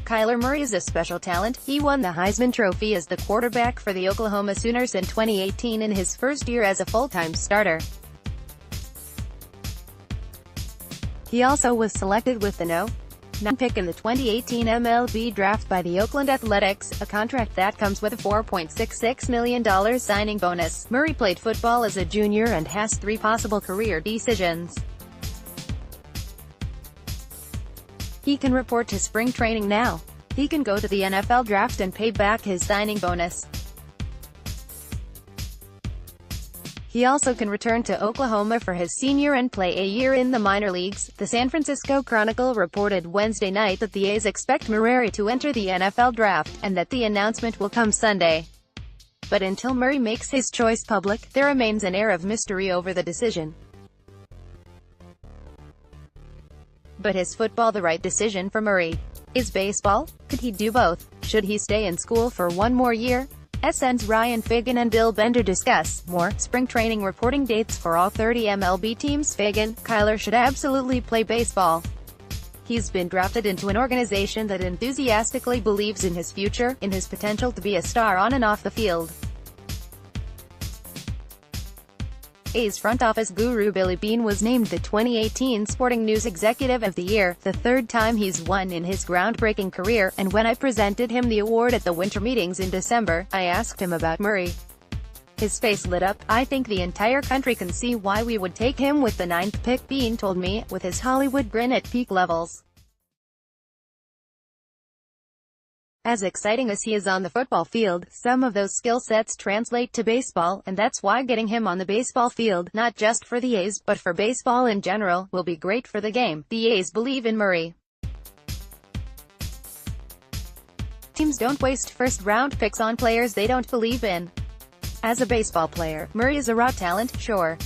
Kyler Murray is a special talent. He won the Heisman Trophy as the quarterback for the Oklahoma Sooners in 2018 in his first year as a full-time starter. He also was selected with the No. 9 pick in the 2018 MLB Draft by the Oakland Athletics, a contract that comes with a $4.66 million signing bonus. Murray played football as a junior and has 3 possible career decisions. He can report to spring training now. He can go to the NFL Draft and pay back his signing bonus. He also can return to Oklahoma for his senior and play a year in the minor leagues. The San Francisco Chronicle reported Wednesday night that the A's expect Murray to enter the NFL Draft, and that the announcement will come Sunday. But until Murray makes his choice public, there remains an air of mystery over the decision. But is football the right decision for Murray? Is baseball? Could he do both? Should he stay in school for one more year? SN's Ryan Fagan and Bill Bender discuss more spring training reporting dates for all 30 MLB teams. Fagan: Kyler should absolutely play baseball. He's been drafted into an organization that enthusiastically believes in his future, in his potential to be a star on and off the field. A's front office guru Billy Beane was named the 2018 Sporting News Executive of the Year, the 3rd time he's won in his groundbreaking career, and when I presented him the award at the winter meetings in December, I asked him about Murray. His face lit up. "I think the entire country can see why we would take him with the 9th pick," Beane told me, with his Hollywood grin at peak levels. As exciting as he is on the football field, some of those skill sets translate to baseball, and that's why getting him on the baseball field, not just for the A's, but for baseball in general, will be great for the game. The A's believe in Murray. Teams don't waste first-round picks on players they don't believe in. As a baseball player, Murray is a raw talent, sure.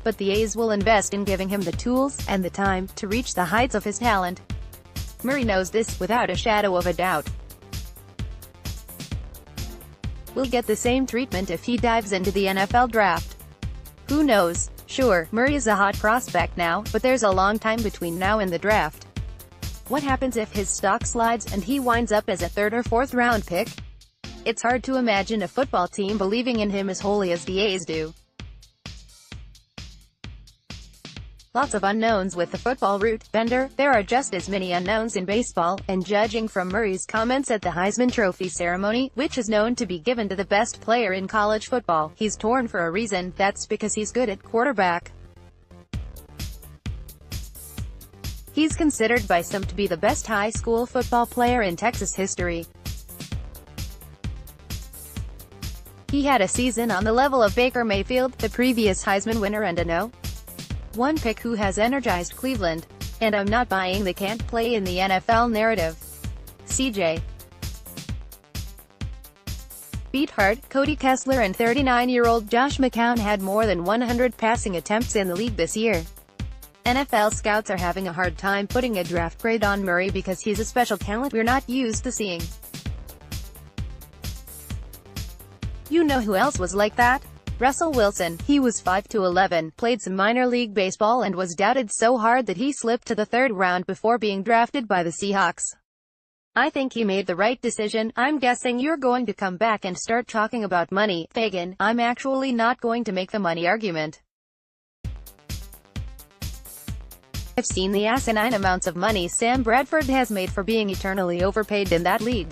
But the A's will invest in giving him the tools, and the time, to reach the heights of his talent. Murray knows this, without a shadow of a doubt. Will get the same treatment if he dives into the NFL Draft. Who knows? Sure, Murray is a hot prospect now, but there's a long time between now and the draft. What happens if his stock slides, and he winds up as a 3rd or 4th round pick? It's hard to imagine a football team believing in him as wholly as the A's do. Lots of unknowns with the football route, Bender. There are just as many unknowns in baseball, and judging from Murray's comments at the Heisman Trophy ceremony, which is known to be given to the best player in college football, he's torn for a reason. That's because he's good at quarterback. He's considered by some to be the best high school football player in Texas history. He had a season on the level of Baker Mayfield, the previous Heisman winner, and a No. 1 pick who has energized Cleveland. And I'm not buying the can't play in the NFL narrative. CJ. Beathard, Cody Kessler and 39-year-old Josh McCown had more than 100 passing attempts in the league this year. NFL scouts are having a hard time putting a draft grade on Murray because he's a special talent we're not used to seeing. You know who else was like that? Russell Wilson. He was 5'11", played some minor league baseball and was doubted so hard that he slipped to the 3rd round before being drafted by the Seahawks. I think he made the right decision. I'm guessing you're going to come back and start talking about money, Fagan. I'm actually not going to make the money argument. I've seen the asinine amounts of money Sam Bradford has made for being eternally overpaid in that league.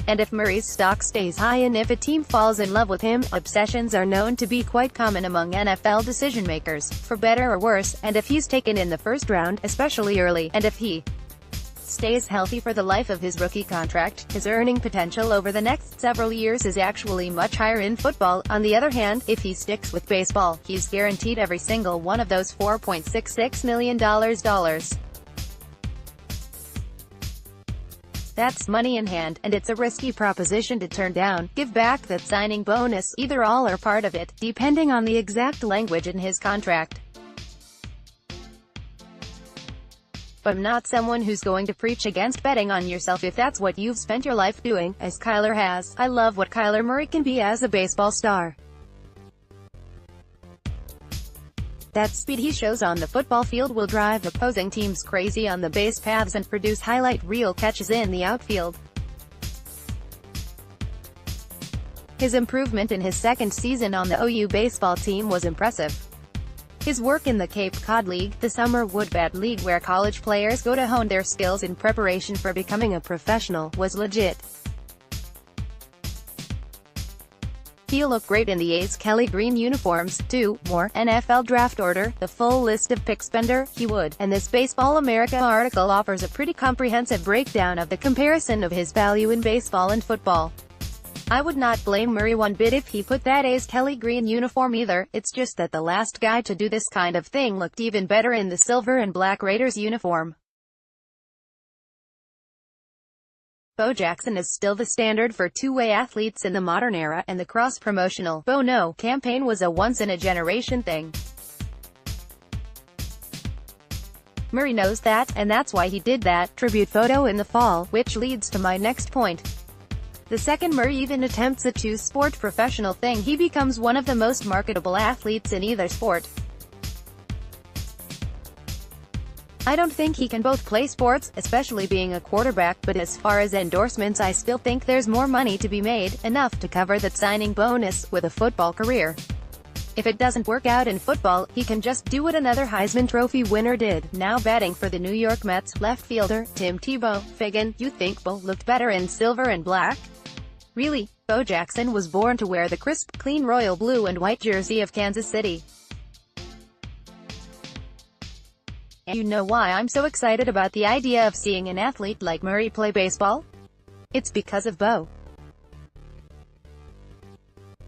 And if Murray's stock stays high and if a team falls in love with him, obsessions are known to be quite common among NFL decision-makers, for better or worse, and if he's taken in the 1st round, especially early, and if he stays healthy for the life of his rookie contract, his earning potential over the next several years is actually much higher in football. On the other hand, if he sticks with baseball, he's guaranteed every single one of those $4.66 million. That's money in hand, and it's a risky proposition to turn down. Give back that signing bonus, either all or part of it, depending on the exact language in his contract. But I'm not someone who's going to preach against betting on yourself if that's what you've spent your life doing, as Kyler has. I love what Kyler Murray can be as a baseball star. That speed he shows on the football field will drive opposing teams crazy on the base paths and produce highlight reel catches in the outfield. His improvement in his second season on the OU baseball team was impressive. His work in the Cape Cod League, the summer woodbat league where college players go to hone their skills in preparation for becoming a professional, was legit. He'll look great in the A's Kelly green uniforms, too. More NFL draft order, the full list of picks Bender, he would, and this Baseball America article offers a pretty comprehensive breakdown of the comparison of his value in baseball and football. I would not blame Murray one bit if he put that A's Kelly green uniform either, it's just that the last guy to do this kind of thing looked even better in the silver and black Raiders uniform. Bo Jackson is still the standard for two-way athletes in the modern era, and the cross-promotional "Bo No" campaign was a once-in-a-generation thing. Murray knows that, and that's why he did that tribute photo in the fall, which leads to my next point. The second Murray even attempts a two-sport professional thing, he becomes one of the most marketable athletes in either sport. I don't think he can both play sports, especially being a quarterback, but as far as endorsements I still think there's more money to be made, enough to cover that signing bonus, with a football career. If it doesn't work out in football, he can just do what another Heisman Trophy winner did, now batting for the New York Mets, left fielder, Tim Tebow. Fagan, you think Bo looked better in silver and black? Really? Bo Jackson was born to wear the crisp, clean royal blue and white jersey of Kansas City. And you know why I'm so excited about the idea of seeing an athlete like Murray play baseball? It's because of Bo.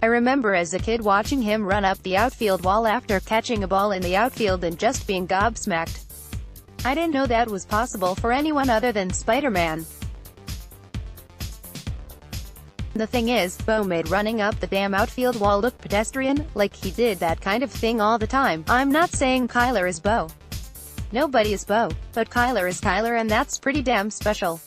I remember as a kid watching him run up the outfield wall after catching a ball in the outfield and just being gobsmacked. I didn't know that was possible for anyone other than Spider-Man. The thing is, Bo made running up the damn outfield wall look pedestrian, like he did that kind of thing all the time. I'm not saying Kyler is Bo. Nobody is Bo. But Kyler is Kyler, and that's pretty damn special.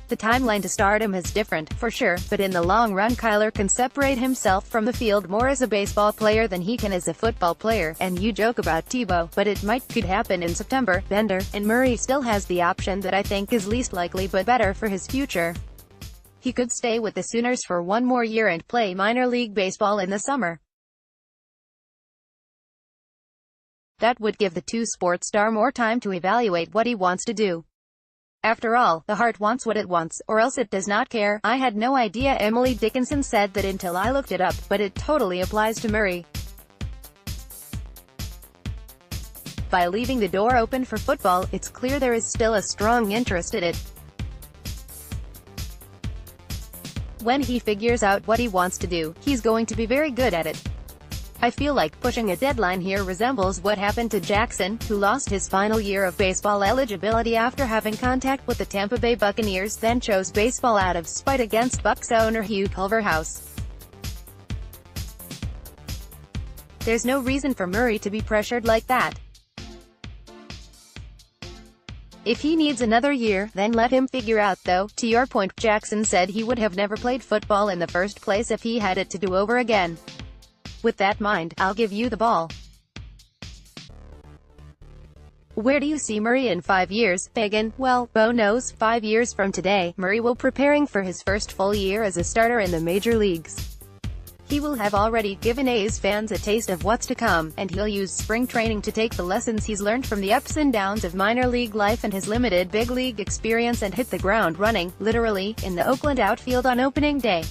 The timeline to stardom is different, for sure, but in the long run Kyler can separate himself from the field more as a baseball player than he can as a football player. And you joke about Tebow, but it could happen in September, Bender, and Murray still has the option that I think is least likely but better for his future. He could stay with the Sooners for one more year and play minor league baseball in the summer. That would give the two-sport star more time to evaluate what he wants to do. After all, the heart wants what it wants, or else it does not care. I had no idea Emily Dickinson said that until I looked it up, but it totally applies to Murray. By leaving the door open for football, it's clear there is still a strong interest in it. When he figures out what he wants to do, he's going to be very good at it. I feel like pushing a deadline here resembles what happened to Jackson, who lost his final year of baseball eligibility after having contact with the Tampa Bay Buccaneers, then chose baseball out of spite against Bucs owner Hugh Culverhouse. There's no reason for Murray to be pressured like that. If he needs another year, then let him figure out though. To your point, Jackson said he would have never played football in the first place if he had it to do over again. With that mind, I'll give you the ball. Where do you see Murray in 5 years, Fagan? Well, Bo knows, 5 years from today, Murray will preparing for his first full year as a starter in the major leagues. He will have already given A's fans a taste of what's to come, and he'll use spring training to take the lessons he's learned from the ups and downs of minor league life and his limited big league experience and hit the ground running, literally, in the Oakland outfield on opening day.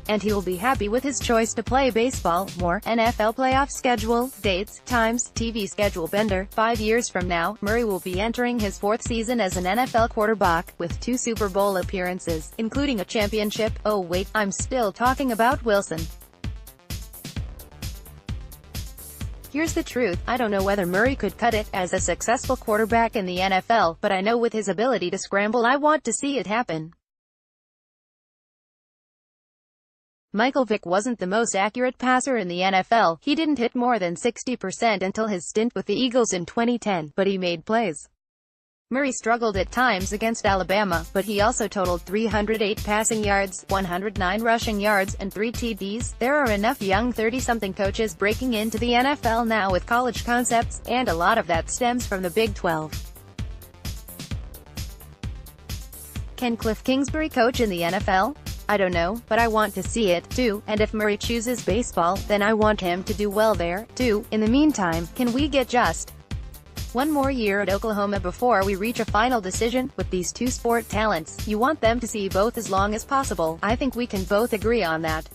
And he'll be happy with his choice to play baseball. More NFL playoff schedule, dates, times, TV schedule. Bender. 5 years from now, Murray will be entering his 4th season as an NFL quarterback, with 2 Super Bowl appearances, including a championship. Oh wait, I'm still talking about Wilson. Here's the truth, I don't know whether Murray could cut it as a successful quarterback in the NFL, but I know with his ability to scramble I want to see it happen. Michael Vick wasn't the most accurate passer in the NFL, he didn't hit more than 60% until his stint with the Eagles in 2010, but he made plays. Murray struggled at times against Alabama, but he also totaled 308 passing yards, 109 rushing yards, and 3 TDs. There are enough young 30-something coaches breaking into the NFL now with college concepts, and a lot of that stems from the Big 12. Can Cliff Kingsbury coach in the NFL? I don't know, but I want to see it, too, and if Murray chooses baseball, then I want him to do well there, too. In the meantime, can we get just one more year at Oklahoma before we reach a final decision? With these two sport talents, you want them to see both as long as possible. I think we can both agree on that.